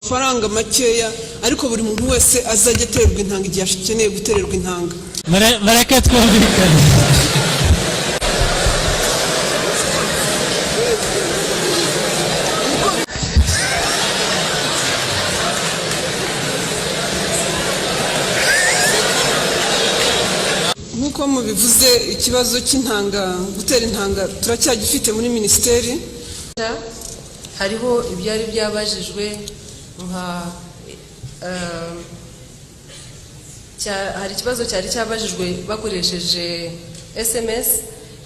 mafaranga makeya ariko buri muntu wese azajya aterwa intanga igihe akeneye gutererwa intanga. Bareke twumvikane. Nkuko mubivuze ikibazo cy'intanga gutera intanga turacyagifite muri ministeri. Hariho ibyari byabajijwe nka hari ikibazo cyari cyabajijwe bakoresheje SMS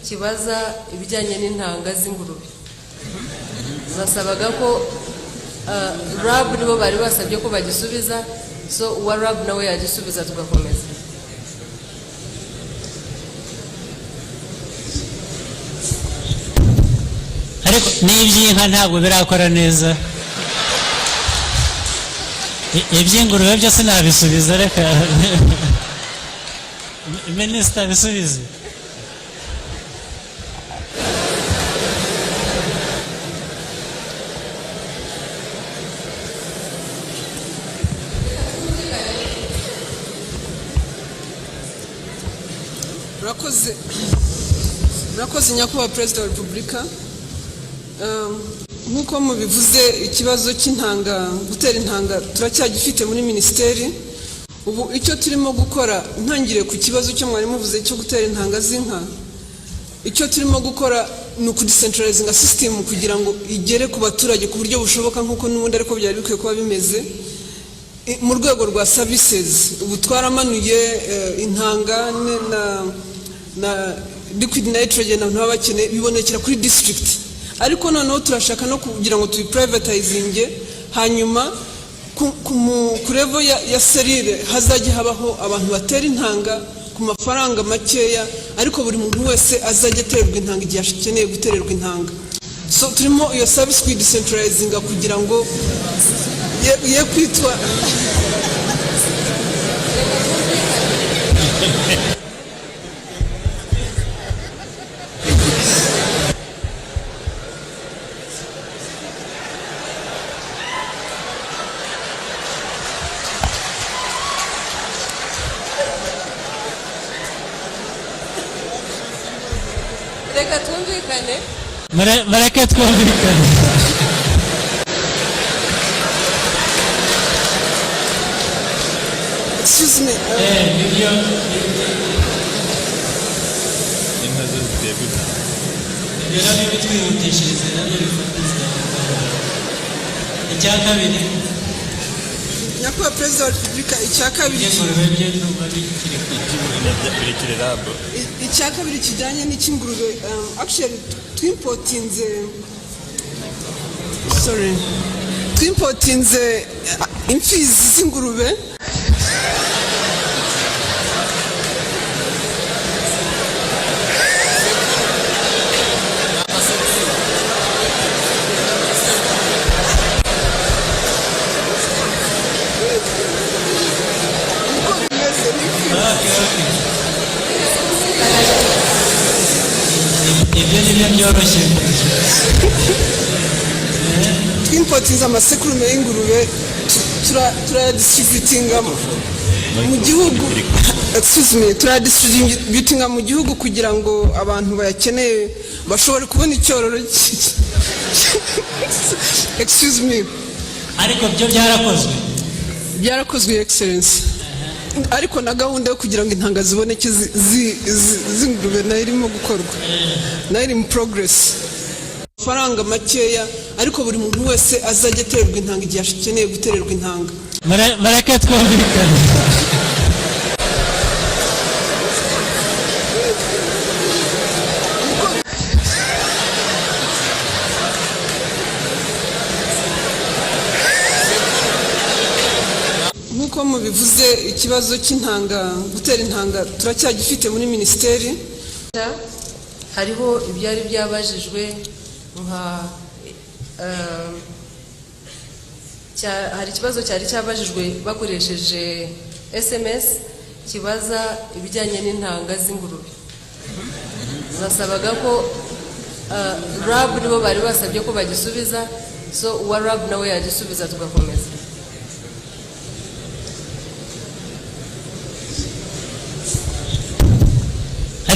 kibaza ibijyanye n'intanga z'ingurube. Basabaga ko Rab nibo bari basabye ko bagisubiza, so uwa Rab nawe yagisubiza tugakomeza. Ariko n'iby'inka ntabwo birakora neza. Iby'ingurube byose nabisubiza, reka Minisita bisubize. Murakoze nyakubahwa Perezida wa Repubulika. Nkuko mubivuze ikibazo cy'intanga gutera intanga turacyagifite muri ministeri. Ubu icyo turimo gukora ntangire ku kibazo cyo mwari muvuze cyo gutera intanga z'inka. Icyo turimo gukora ni ukudecentralizing system kugira ngo igere ku baturage ku buryo bushoboka nkuko n'ubundi ariko byari bikwiye kuba bimeze. Mu rwego rwa services ubu twaramanuye intanga na liquid nitrogen abantu bakeneye bibonekera kuri district. Ariko noneho turashaka no kugira ngo tubiprivatizinge, hanyuma ku level ya serire hazajya habaho abantu batera intanga ku mafaranga makeya ariko buri muntu wese azajya aterwa intanga igihe akeneye gutererwa intanga. So turimo iyo service ku decentralizinga kugira ngo ye kwitwa Bareke twumvikane. Excuse me. Nyakubahwa Perezida wa Repubulika, icya kabiri kijyanye n'icy'ingurube. Actually twimpotinze imfizi z'ingurube. Twimpotinze amasekurume y'ingurube turadistributinga mu gihugu. Excuse me, turadistributinga mu gihugu kugira ngo abantu bayakeneye bashobore kubona icyororo. Excuse me. Ariko byo byarakozwe Excellency. Ariko na gahunda yo kugira ngo intanga ziboneke z'ingurube nayo irimo gukorwa, nayo iri mu progress. Mafaranga makeya ariko buri muntu wese azajya aterwa intanga igihe akeneye gutererwa intanga. Bareke twumvikane. Nkuko mubivuze ikibazo cy'intanga gutera intanga turacyagifite muri ministeri. Hariho ibyari byabajijwe nka hari ikibazo cyari cyabajijwe bakoresheje SMS kibaza ibijyanye n'intanga z'ingurube. Basabaga ko Rab nibo bari basabye ko bagisubiza, so uwa Rab nawe yagisubiza tugakomeza.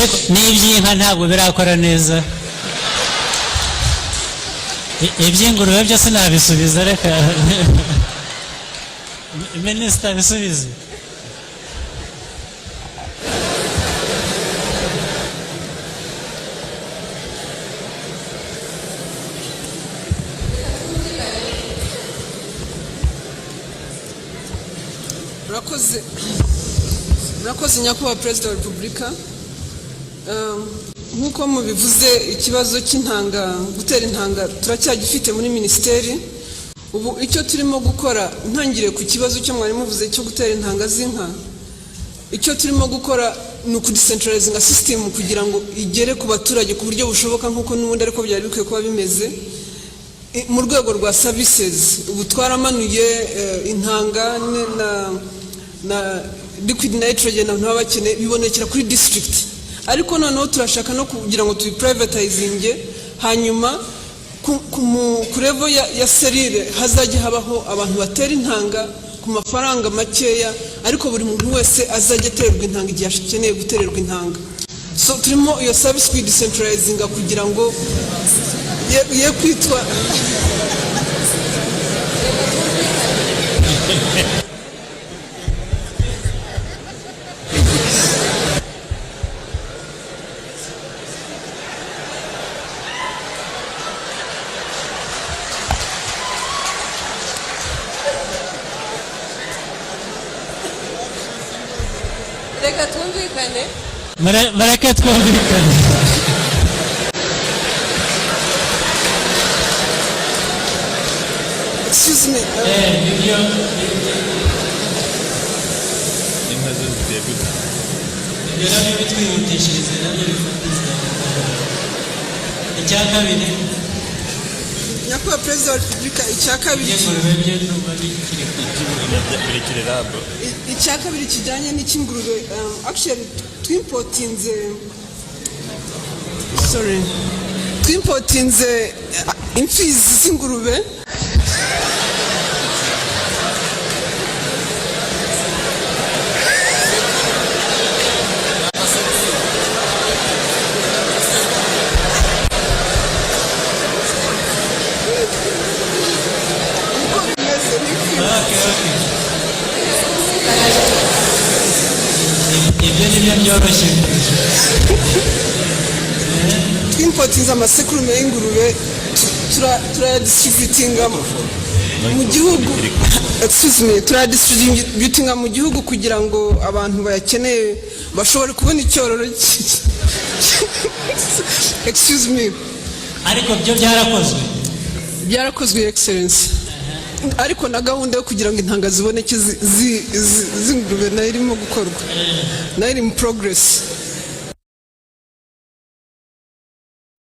ariko n'iby'inka ntabwo birakora neza. Iby'ingurube byo sinabisubiza, reka minisita bisubize. Murakoze nyakubahwa Perezida wa Repubulika. Nk'uko mubivuze, ikibazo cy'intanga, gutera intanga turacyagifite muri minisiteri. Ubu icyo turimo gukora, ntangire ku kibazo cyo mwari muvuze cyo gutera intanga z'inka, icyo turimo gukora ni ukudecentralizinga system kugira ngo igere ku baturage ku buryo bushoboka nk'uko n'ubundi ariko byari bikwiye kuba bimeze. Mu rwego rwa services, ubu twaramanuye intanga na liquid nitrogen abantu baba bakeneye bibonekera kuri district, ariko noneho turashaka no kugira ngo tubiprivatizinge, hanyuma ku level ya serire hazajya habaho abantu batera intanga ku mafaranga makeya, ariko buri muntu wese azajya aterwa intanga igihe akeneye gutererwa intanga. So turimo iyo service kuyidecentralizinga kugira ngo ye kwitwa reka twumvikane. Mureke twumvikane. Excuse me. Icya kabiri, nyakubahwa Perezida wa Repubulika, icya kabiri kijyanye n'icy'ingurube. Actually twimpotinze imfizi z'ingurube. Twimpotinze amasekurume y'ingurube turayadistributinga mu gihugu. Excuse me, turayadistributinga mu gihugu kugira ngo abantu bayakeneye bashobore kubona icyororo. Excuse me. Ariko byo byarakozwe Excellency. Ariko na gahunda yo kugira ngo intanga ziboneke z'ingurube nayo irimo gukorwa, nayo iri mu progress.